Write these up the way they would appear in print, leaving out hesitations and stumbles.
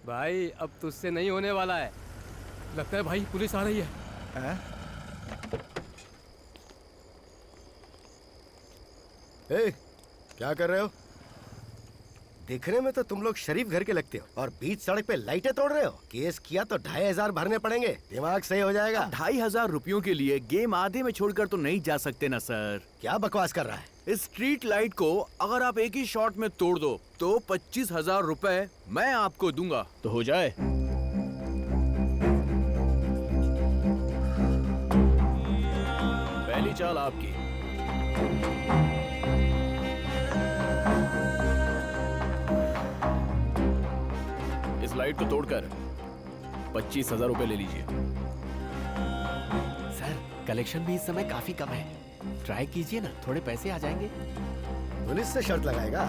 भाई अब तुझसे नहीं होने वाला है। लगता है भाई पुलिस आ रही है। ए, क्या कर रहे हो? दिखने में तो तुम लोग शरीफ घर के लगते हो और बीच सड़क पे लाइटें तोड़ रहे हो। केस किया तो 2500 भरने पड़ेंगे, दिमाग सही हो जाएगा। 2500 रुपयों के लिए गेम आधे में छोड़कर तो नहीं जा सकते ना सर। क्या बकवास कर रहा है? इस स्ट्रीट लाइट को अगर आप एक ही शॉट में तोड़ दो तो 25,000 रुपए मैं आपको दूंगा। तो हो जाए। पहली चाल आपकी। इस लाइट को तोड़कर 25,000 रुपए ले लीजिए। सर कलेक्शन भी इस समय काफी कम है, ट्राई कीजिए ना, थोड़े पैसे आ जाएंगे। पुलिस से शर्त लगाएगा?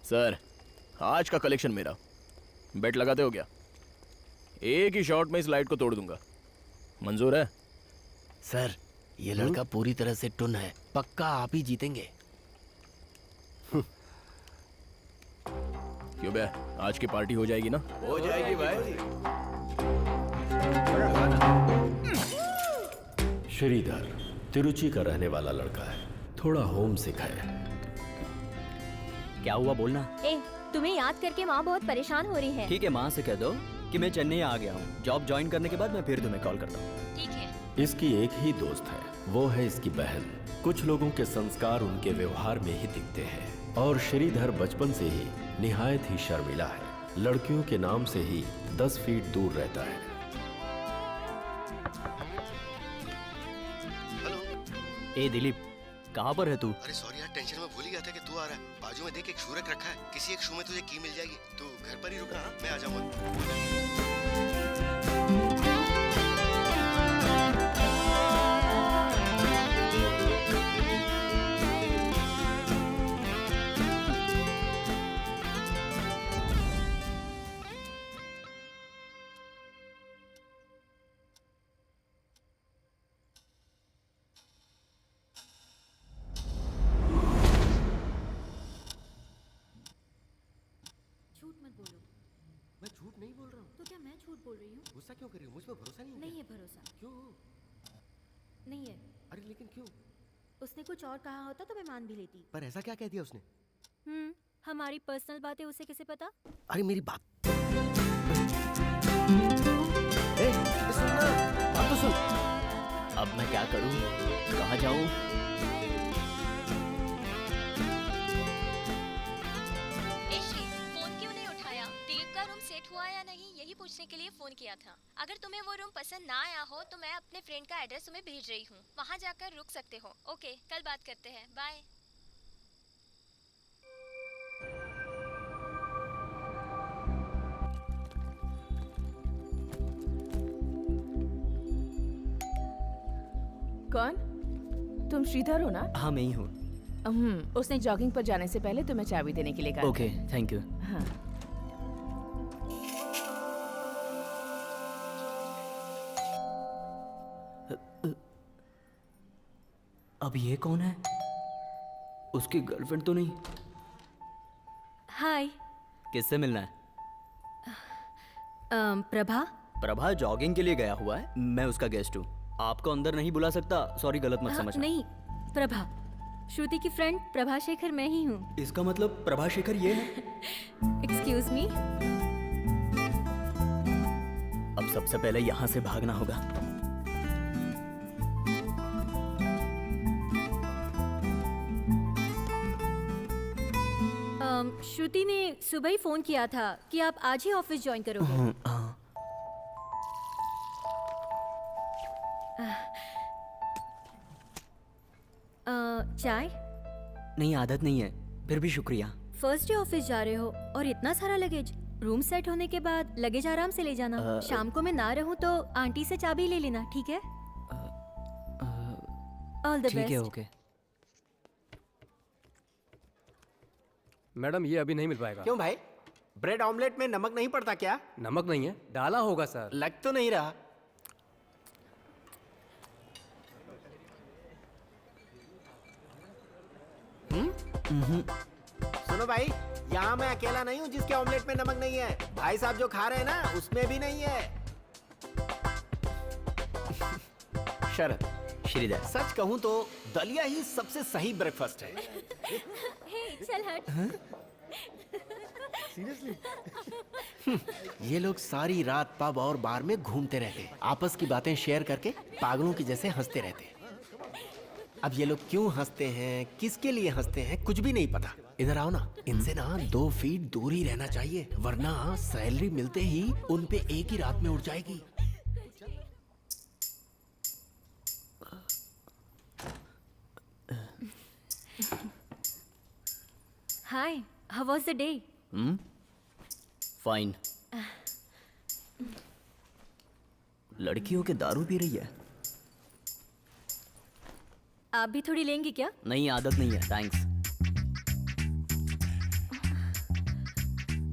सर आज का कलेक्शन मेरा, बेट लगाते हो क्या? एक ही शॉट में इस लाइट को तोड़ दूंगा, मंजूर है? सर ये लड़का पूरी तरह से टुन है, पक्का आप ही जीतेंगे। क्यों बे, आज की पार्टी हो जाएगी ना? हो जाएगी भाई। श्रीधर तिरुचि का रहने वाला लड़का है, थोड़ा होम सिक है। क्या हुआ बोलना। ए, तुम्हें याद करके माँ बहुत परेशान हो रही है। ठीक है, माँ से कह दो कि मैं चेन्नई आ गया हूँ। जॉब ज्वाइन करने के बाद मैं फिर तुम्हें कॉल करता हूँ। ठीक है। इसकी एक ही दोस्त है, वो है इसकी बहन। कुछ लोगों के संस्कार उनके व्यवहार में ही दिखते हैं और श्रीधर बचपन से ही निहायत ही शर्मिला है। लड़कियों के नाम से ही 10 फीट दूर रहता है। ए दिलीप, कहाँ पर है तू? अरे सॉरी यार, टेंशन में भूल ही गया था कि तू आ रहा है। बाजू में देख एक शूरक रखा है, किसी एक शू में तुझे की मिल जाएगी। तू घर पर ही रुकना, मैं आ जाऊंगा। झूठ मत बोलो। मैं झूठ नहीं बोल रहा हूँ। तो क्या मैं झूठ बोल रही हूँ? गुस्सा क्यों कर रही हो? मुझ पर भरोसा नहीं है? नहीं है भरोसा। क्यों? नहीं है। अरे लेकिन क्यों? उसने कुछ और कहा होता तो मैं मान भी लेती। पर ऐसा क्या कह दिया उसने? हमारी पर्सनल बातें उसे कैसे पता? अरे मेरी बात सुन ना, बात तो सुन। अब मैं क्या करूँ, कहाँ जाऊँ? फोन क्यों नहीं उठाया? दिलीप का रूम सेट हुआ या नहीं, यही पूछने के लिए फोन किया था। अगर तुम्हें वो रूम पसंद ना आया हो तो मैं अपने फ्रेंड का एड्रेस तुम्हें भेज रही हूँ, वहाँ जाकर रुक सकते हो। ओके, कल बात करते हैं, बाय। कौन? तुम श्रीधर हो ना? हाँ मैं ही हूँ। उसने जॉगिंग पर जाने से पहले तुम्हें चाबी देने के लिए कहा। Okay, thank you. हाँ। अब ये कौन है? उसकी गर्लफ्रेंड तो नहीं? हाय। किससे मिलना है? प्रभा। प्रभा जॉगिंग के लिए गया हुआ है, मैं उसका गेस्ट हूँ। आपको अंदर नहीं बुला सकता, सॉरी गलत मत समझना। नहीं, प्रभा, श्रुति की फ्रेंड प्रभा शेखर मैं ही हूँ। इसका मतलब प्रभा शेखर ये है? Excuse me. अब सबसे पहले यहाँ से भागना होगा। श्रुति ने सुबह ही फोन किया था कि आप आज ही ऑफिस ज्वाइन करोगे। चाय? नहीं, आदत नहीं है, फिर भी शुक्रिया। फर्स्ट डे ऑफिस जा रहे हो और इतना सारा लगेज। रूम सेट होने के बाद लगेज आराम से ले जाना। शाम को मैं ना रहूं तो आंटी से चाबी ले लेना, ठीक है? All the best. ठीक है, ओके। मैडम ये अभी नहीं मिल पाएगा। क्यों भाई, ब्रेड ऑमलेट में नमक नहीं पड़ता क्या? नमक नहीं है, डाला होगा सर। लग तो नहीं रहा। सुनो भाई, यहाँ मैं अकेला नहीं हूँ जिसके ऑमलेट में नमक नहीं है। भाई साहब जो खा रहे हैं ना, उसमें भी नहीं है। शरद, श्रीधर, सच कहूँ तो दलिया ही सबसे सही ब्रेकफास्ट है। चल हट। ये लोग सारी रात पब और बार में घूमते रहते, आपस की बातें शेयर करके पागलों की जैसे हंसते रहते। अब ये लोग क्यों हंसते हैं, किसके लिए हंसते हैं, कुछ भी नहीं पता। इधर आओ ना, इनसे ना 2 फीट दूर ही रहना चाहिए, वरना सैलरी मिलते ही उन पे एक ही रात में उड़ जाएगी। Hi, how was the day? Fine. लड़कियों के दारू पी रही है। आप भी थोड़ी लेंगी क्या? नहीं, आदत नहीं है, थैंक्स।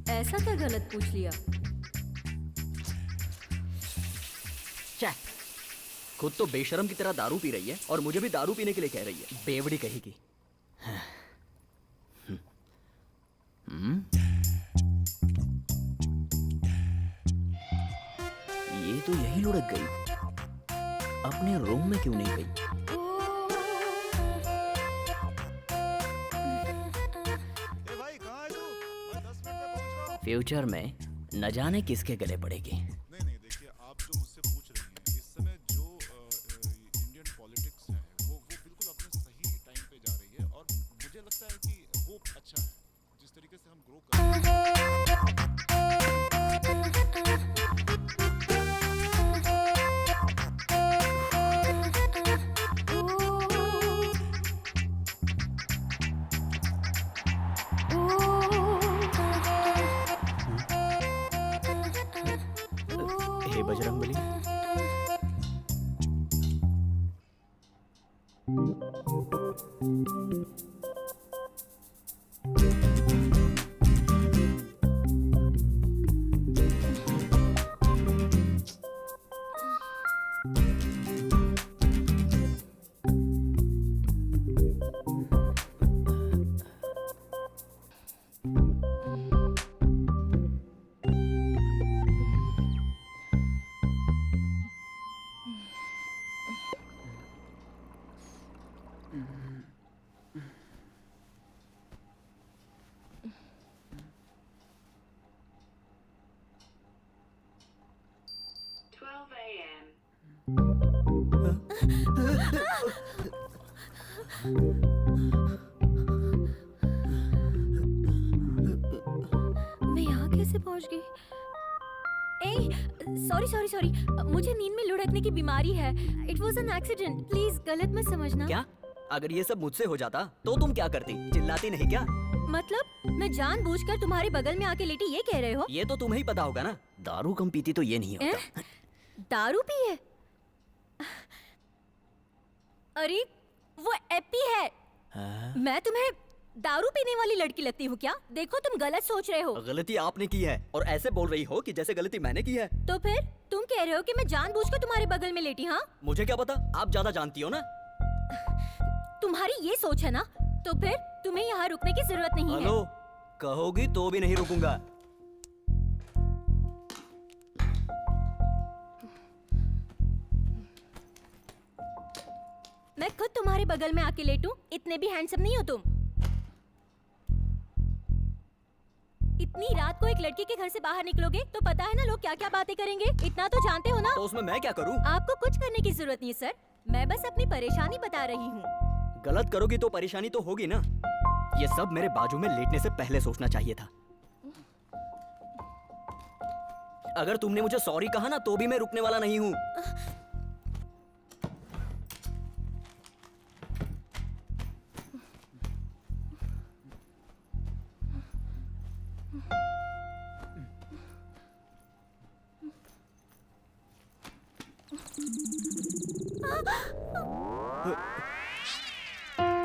ऐसा क्या गलत पूछ लिया? खुद तो बेशरम की तरह दारू पी रही है और मुझे भी दारू पीने के लिए कह रही है। बेवड़ी कहेगी। ये तो यही लुढ़क गई, अपने रूम में क्यों नहीं गई? फ्यूचर में न जाने किसके गले पड़ेगी। नहीं नहीं, देखिए आप जो मुझसे पूछ रही हैं इस समय जो इंडियन पॉलिटिक्स है वो बिल्कुल अपने सही टाइम पे जा रही है और मुझे लगता है कि वो अच्छा है जिस तरीके से हम ग्रो कर रहे हैं। हे बजरंगबली। मैं यहाँ कैसे पहुँच गई? सॉरी सॉरी सॉरी, मुझे नींद में लुढ़कने की बीमारी है। It was an accident, please गलत मत समझना। क्या? अगर ये सब मुझसे हो जाता तो तुम क्या करती? चिल्लाती नहीं क्या? मतलब मैं जानबूझकर तुम्हारे बगल में आके लेटी ये कह रहे हो? ये तो तुम्हें ही पता होगा ना। दारू कम पीती तो ये नहीं होता। दारू पी है? अरे वो एप्पी है। मैं तुम्हें दारू पीने वाली लड़की लगती हूँ क्या? देखो तुम गलत सोच रहे हो। गलती आपने की है और ऐसे बोल रही हो कि जैसे गलती मैंने की है। तो फिर तुम कह रहे हो कि मैं जानबूझकर तुम्हारे बगल में लेटी? हाँ, मुझे क्या पता, आप ज्यादा जानती हो ना। तुम्हारी ये सोच है ना, तो फिर तुम्हें यहाँ रुकने की जरूरत नहीं है। हेलो, कहोगी तो भी नहीं रुकूंगा। मैं खुद तुम्हारे बगल में आके लेटूं, इतने भी हैंडसम नहीं हो तुम। इतनी रात को एक लड़की के घर से बाहर निकलोगे तो पता है ना लोग क्या क्या बातें करेंगे। इतना तो जानते हो ना। तो उसमें मैं क्या करूं? आपको कुछ करने की जरूरत नहीं है सर, मैं बस अपनी परेशानी बता रही हूँ। गलत करोगी तो परेशानी तो होगी ना। ये सब मेरे बाजू में लेटने से पहले सोचना चाहिए था। अगर तुमने मुझे सॉरी कहा ना तो भी मैं रुकने वाला नहीं हूँ।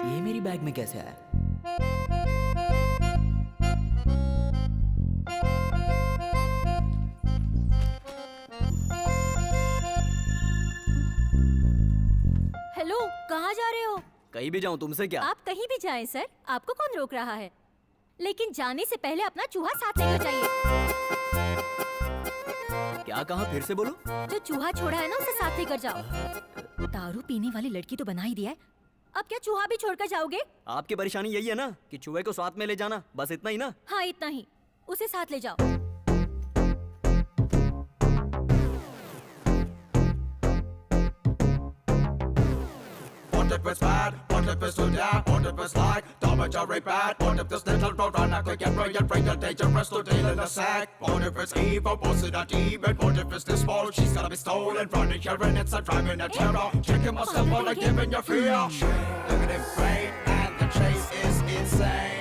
ये मेरी बैग में कैसे आया? हेलो, कहाँ जा रहे हो? कहीं भी जाऊं तुमसे क्या? आप कहीं भी जाएं सर, आपको कौन रोक रहा है? लेकिन जाने से पहले अपना चूहा साथ लेकर जाइए। क्या कहा, फिर से बोलो। जो चूहा छोड़ा है ना उसे साथ लेकर जाओ। दारू पीने वाली लड़की तो बना ही दिया है, अब क्या चूहा भी छोड़कर जाओगे? आपकी परेशानी यही है ना कि चूहे को साथ में ले जाना, बस इतना ही ना? हाँ इतना ही, उसे साथ ले जाओ। What if it's bad? What if it's too bad? What if it's like Tom and Jerry bad? What if this little roadrunner could get brilliant, dangerous to deal in a sack? What if it's evil, was it a demon? What if it's this small, she's gonna be stolen, running here and it's a driving a terror. Checking myself while I'm giving you fear. Look at him fade and the chase is insane.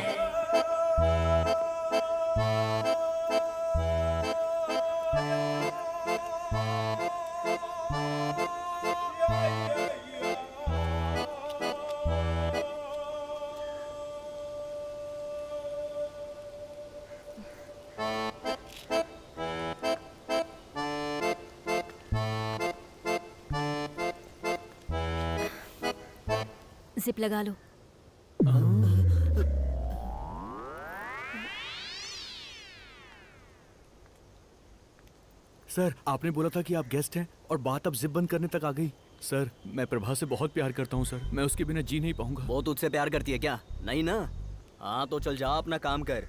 Zip लगा लो। Sir, आपने बोला था कि आप guest हैं और बात अब जिप बंद करने तक आ गई। सर, मैं प्रभा से बहुत प्यार करता हूँ सर, मैं उसके बिना जी नहीं पाऊंगा। वो तुझसे प्यार करती है क्या? नहीं ना? हाँ तो चल जा अपना काम कर।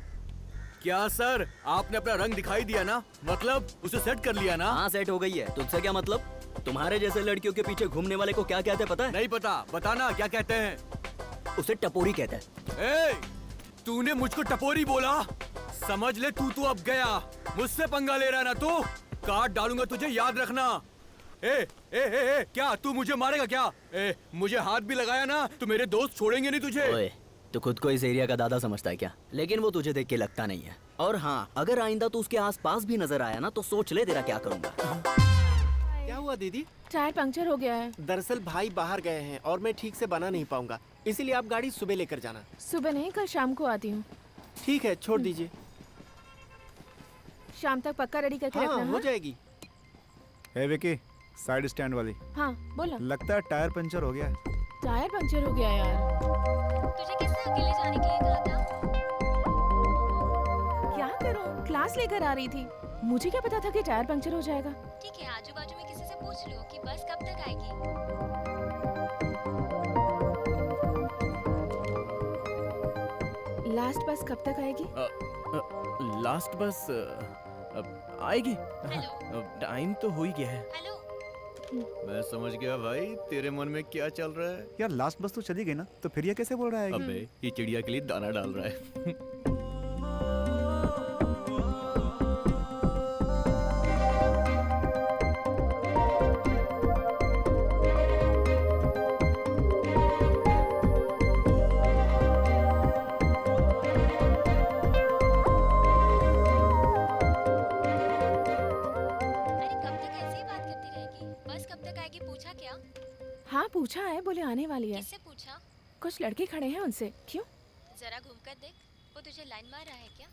क्या सर, आपने अपना रंग दिखाई दिया ना, मतलब उसे सेट कर लिया ना? हाँ सेट हो गई है, तुझसे क्या मतलब? तुम्हारे जैसे लड़कियों के पीछे घूमने वाले को क्या कहते हैं पता है? नहीं पता, बताना क्या कहते हैं? उसे टपोरी कहते हैं। ए, तूने मुझको टपोरी बोला? समझ ले तू अब गया, मुझसे पंगा ले रहा है ना तू? काट डालूंगा तुझे, याद रखना। ए, क्या तू मुझे मारेगा क्या? मुझे हाथ भी लगाया ना तो मेरे दोस्त छोड़ेंगे नहीं तुझे। ओए, तू खुद को इस एरिया का दादा समझता है क्या? लेकिन वो तुझे देख के लगता नहीं है। और हाँ, अगर आइंदा तू उसके आसपास भी नजर आया ना तो सोच ले तेरा क्या करूंगा। क्या हुआ दीदी? टायर पंक्चर हो गया है। दरअसल भाई बाहर गए हैं और मैं ठीक से बना नहीं पाऊंगा, इसीलिए आप गाड़ी सुबह लेकर जाना। सुबह नहीं, कल शाम को आती हूँ। ठीक है, छोड़ दीजिए। शाम तक पक्का रेडी करके हाँ, रखना। हो जाएगी। हे विकी, साइड स्टैंड वाली। हाँ बोला। लगता है टायर पंचर हो गया है। टायर पंक्चर हो गया यार। तुझे किसने अकेले जाने के लिए कहा था? क्या करूँ, क्लास लेकर आ रही थी, मुझे क्या पता था कि टायर पंक्चर हो जाएगा। ठीक है, आजू बाजू में किसी से पूछ लो कि बस कब तक आएगी। लास्ट बस कब तक आएगी? लास्ट बस आएगी। हेलो। टाइम तो हो ही गया है। हेलो। मैं समझ गया भाई, तेरे मन में क्या चल रहा है। यार लास्ट बस तो चली गई ना, तो फिर ये कैसे बोल रहा है? अबे, ये चिड़िया के लिए दाना डाल रहा है। हाँ पूछा है, बोले आने वाली है। किससे पूछा? कुछ लड़के खड़े हैं उनसे। क्यों? जरा घूमकर देख, वो तुझे लाइन मार रहा है क्या?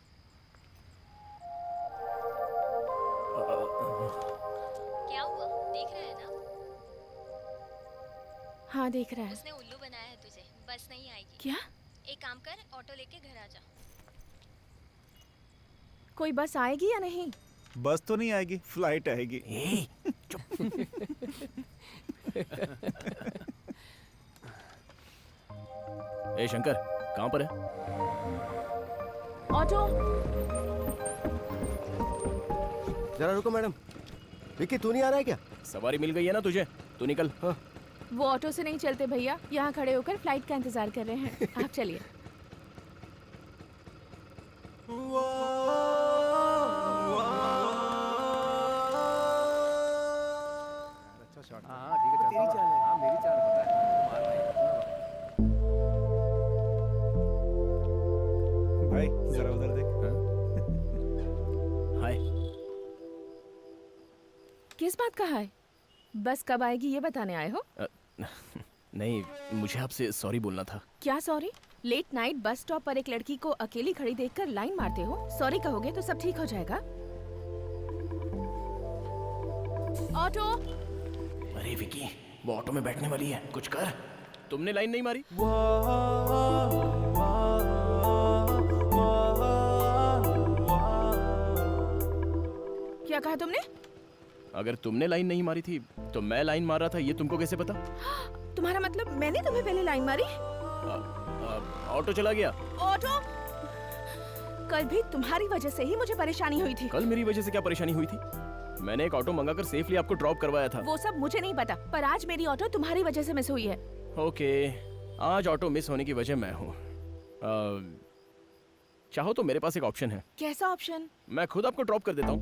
क्या हुआ, देख रहा है ना? हाँ देख रहा है। उसने उल्लू बनाया है तुझे, बस नहीं आएगी। क्या? एक काम कर, ऑटो लेके घर आ जा। कोई बस आएगी या नहीं? बस तो नहीं आएगी, फ्लाइट आएगी। ए शंकर, कहाँ पर है? ऑटो। जरा रुको मैडम। विक्की तू नहीं आ रहा है क्या? सवारी मिल गई है ना तुझे, तू निकल। हाँ। वो ऑटो से नहीं चलते भैया, यहाँ खड़े होकर फ्लाइट का इंतजार कर रहे हैं। आप चलिए। अच्छा शॉट। हाँ ठीक है, तेरी चाल है। हाँ मेरी चाल पता है। भाई जरा उधर देख। हाय। किस बात का है? बस कब आएगी ये बताने आए हो? नहीं, मुझे आपसे सॉरी बोलना था। क्या sorry? Late night bus stop पर एक लड़की को अकेली खड़ी देखकर लाइन मारते हो? सॉरी कहोगे तो सब ठीक हो जाएगा। ऑटो। अरे विकी, वो ऑटो में बैठने वाली है, कुछ कर। तुमने लाइन नहीं मारी? क्या कहा तुमने? अगर तुमने लाइन नहीं मारी थी तो मैं लाइन मार रहा था, ये तुमको कैसे पता? तुम्हारा मतलब मैंने तुम्हें पहले लाइन मारी? ऑटो चला गया। ऑटो? कल भी तुम्हारी वजह से ही मुझे परेशानी हुई थी। कल मेरी वजह से क्या परेशानी हुई थी? मैंने एक ऑटो मंगाकर सेफली आपको ड्रॉप करवाया था। वो सब मुझे नहीं पता, पर आज मेरी ऑटो तुम्हारी वजह से मिस हुई है। ओके, आज ऑटो मिस होने की वजह मैं हूँ। चाहो तो मेरे पास एक ऑप्शन है। कैसा ऑप्शन? मैं खुद आपको ड्रॉप कर देता हूँ।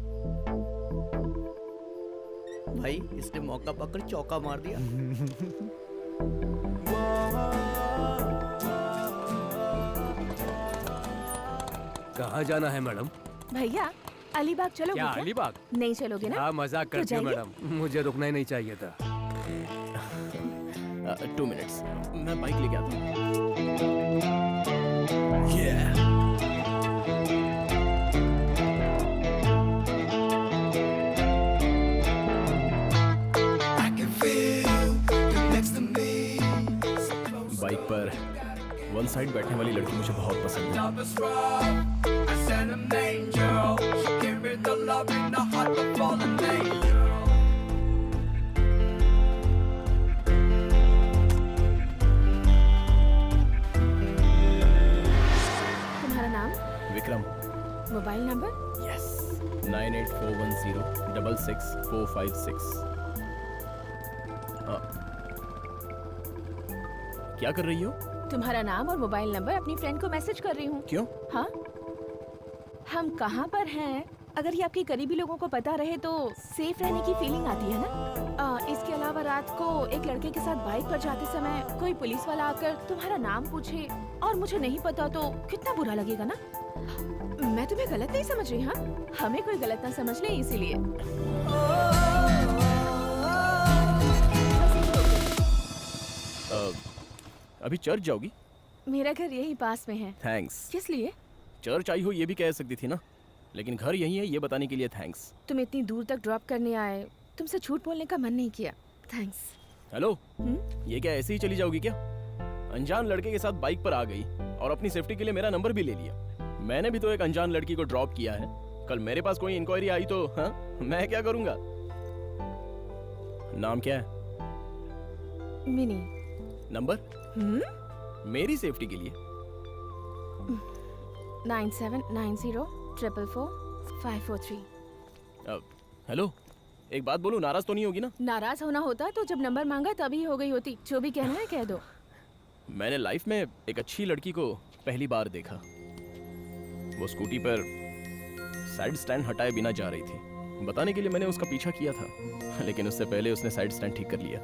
भाई इसने मौका पकड़ चौका मार दिया। कहाँ जाना है मैडम? भैया अलीबाग चलोगे क्या क्या? अलीबाग? नहीं चलोगे ना? हाँ, मजाक तो करती हो जाइए। मैडम, मुझे रुकना ही नहीं चाहिए था। 2 मिनट्स, मैं बाइक लेके आता हूँ। बाइक पर वन साइड बैठने वाली लड़की मुझे बहुत पसंद है। तुम्हारा नाम? विक्रम। Mobile number? यस, 9841066456। क्या कर रही हो? तुम्हारा नाम और मोबाइल नंबर अपनी फ्रेंड को मैसेज कर रही हूँ। क्यों? हाँ, हम कहाँ पर हैं, अगर ये आपके करीबी लोगों को पता रहे तो सेफ रहने की फीलिंग आती है ना। इसके अलावा रात को एक लड़के के साथ बाइक पर जाते समय कोई पुलिस वाला आकर तुम्हारा नाम पूछे और मुझे नहीं पता तो कितना बुरा लगेगा ना। मैं तुम्हें गलत नहीं समझ रही, हाँ, हमें कोई गलत ना समझ ले इसीलिए। अभी चर्च जाओगी? मेरा घर यही पास में है। थैंक्स। किस लिए? चर्च आई हो ये भी कह सकती थी ना, लेकिन घर यही है ये बताने के लिए थैंक्स। तुम इतनी दूर तक ड्रॉप करने आए, तुमसे झूठ बोलने का मन नहीं किया। थैंक्स। हेलो, ये क्या ऐसे ही चली जाओगी क्या? अनजान लड़के के साथ बाइक पर आ गई और अपनी सेफ्टी के लिए मेरा नंबर भी ले लिया। मैंने भी तो एक अनजान लड़की को ड्रॉप किया है। कल मेरे पास कोई इंक्वायरी आई तो हाँ, मैं क्या करूंगा? नाम क्या है? मिनी। नंबर? मेरी सेफ्टी के लिए। 9790444543। हेलो, एक बात बोलूं, नाराज तो नहीं होगी ना? नाराज होना होता तो जब नंबर मांगा तभी हो गई होती। जो भी कहना है कह दो। मैंने लाइफ में एक अच्छी लड़की को पहली बार देखा। वो स्कूटी पर साइड स्टैंड हटाए बिना जा रही थी। बताने के लिए मैंने उसका पीछा किया था, लेकिन उससे पहले उसने साइड स्टैंड ठीक कर लिया।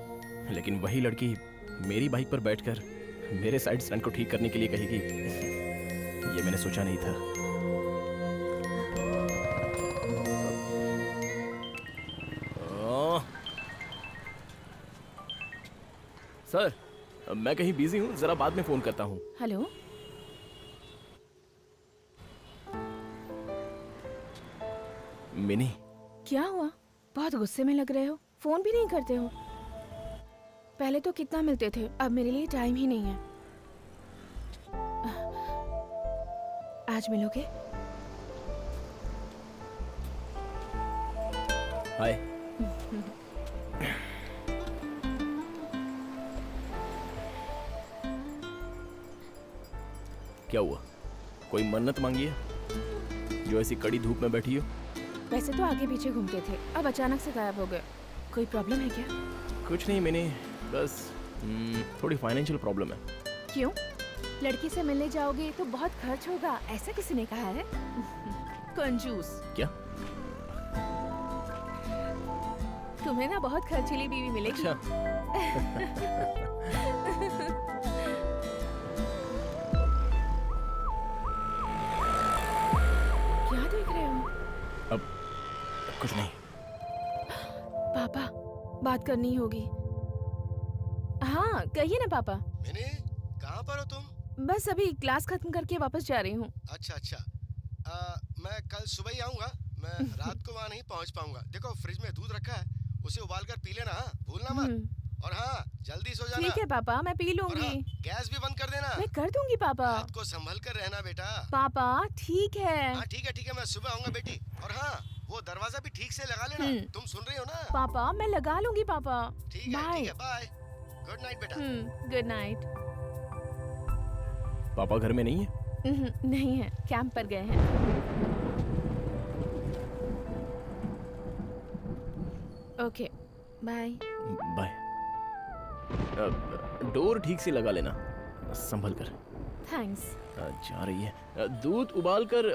लेकिन वही लड़की मेरी बाइक पर बैठकर मेरे साइड स्टैंड को ठीक करने के लिए कहेगी, ये मैंने सोचा नहीं था। सर, मैं कहीं बिजी हूँ, जरा बाद में फोन करता हूँ। Hello, mini. क्या हुआ? बहुत गुस्से में लग रहे हो, फोन भी नहीं करते हो। पहले तो कितना मिलते थे, अब मेरे लिए टाइम ही नहीं है। आज मिलोगे? हाय। क्या हुआ? कोई मन्नत मांगी है जो ऐसी कड़ी धूप में बैठी हो? वैसे तो आगे पीछे घूमते थे, अब अचानक से गायब हो गए। कोई प्रॉब्लम है क्या? कुछ नहीं मैंने, बस थोड़ी फाइनेंशियल प्रॉब्लम है। क्यों? लड़की से मिलने जाओगे तो बहुत खर्च होगा, ऐसा किसी ने कहा है? कंजूस। क्या? तुम्हें ना बहुत खर्चीली बीवी मिलेगी। अच्छा। क्या देख रहे हो? अब कुछ नहीं। पापा, बात करनी होगी। हाँ, कहिए ना पापा। मिनी, कहाँ पर हो तुम? बस अभी क्लास खत्म करके वापस जा रही हूँ। अच्छा अच्छा, मैं कल सुबह ही आऊँगा। मैं रात को वहाँ नहीं पहुँच पाऊंगा। देखो फ्रिज में दूध रखा है, उसे उबाल कर पी लेना, हाँ? भूलना मत। और हाँ, जल्दी सो जाना। ठीक है पापा, मैं पी और हाँ, लूंगी। गैस भी बंद कर देना। मैं कर दूंगी पापा। रात को संभल कर रहना बेटा। पापा ठीक है। हाँ ठीक है, मैं सुबह आऊंगा बेटी। और हाँ, वो दरवाजा भी ठीक से लगा लेना। तुम सुन रही हो ना? पापा मैं लगा लूंगी पापा। ठीक है, बाय। गुड नाइट बेटा। Good night. पापा घर में नहीं है? नहीं है, कैंप पर गए हैं। Okay bye. बाय। डोर ठीक से लगा लेना, संभल कर। थैंक्स। जा रही है। दूध उबाल कर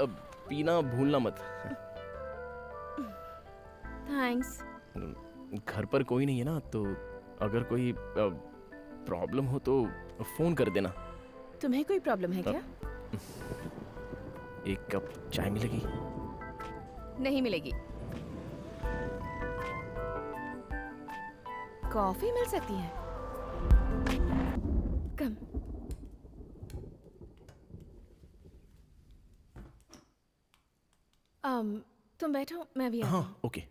पीना भूलना मत। थैंक्स। घर पर कोई नहीं है ना, तो अगर कोई प्रॉब्लम हो तो फोन कर देना। तुम्हें कोई प्रॉब्लम है क्या? एक कप चाय मिलेगी? नहीं मिलेगी। कॉफी मिल सकती है। कम। तुम बैठो, मैं भी आती हूँ। हाँ ओके।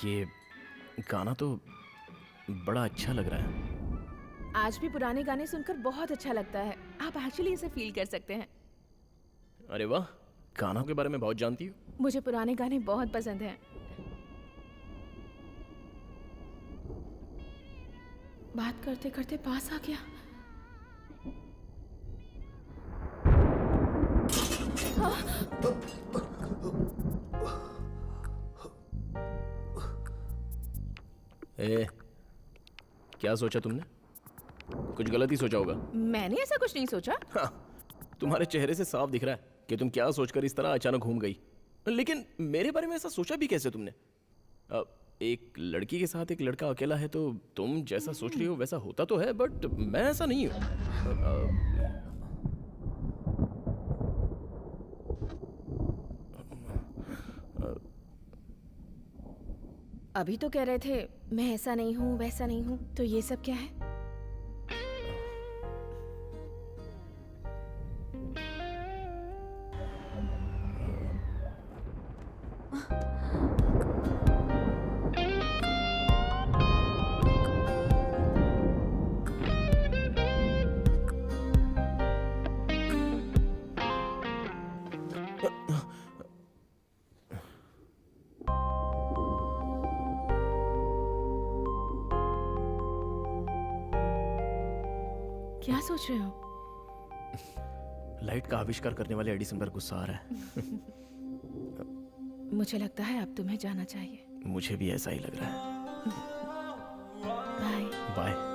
ये गाना तो बड़ा अच्छा लग रहा है। आज भी पुराने गाने सुनकर बहुत अच्छा लगता है। आप एक्चुअली इसे फील कर सकते हैं। अरे वाह, गानों के बारे में बहुत जानती हो। मुझे पुराने गाने बहुत पसंद हैं। बात करते करते पास आ गया। ए, क्या सोचा तुमने? कुछ गलत ही सोचा होगा। मैंने ऐसा कुछ नहीं सोचा। हाँ, तुम्हारे चेहरे से साफ दिख रहा है कि तुम क्या सोचकर इस तरह अचानक घूम गई। लेकिन मेरे बारे में ऐसा सोचा भी कैसे तुमने? एक लड़की के साथ एक लड़का अकेला है तो तुम जैसा सोच रही हो वैसा होता तो है, बट मैं ऐसा नहीं हूँ। अभी तो कह रहे थे मैं ऐसा नहीं हूँ वैसा नहीं हूँ, तो ये सब क्या है? क्या सोच रहे हो? लाइट का आविष्कार करने वाले एडिसन पर गुस्सा आ रहा है। मुझे लगता है अब तुम्हें जाना चाहिए। मुझे भी ऐसा ही लग रहा है। बाय। बाय।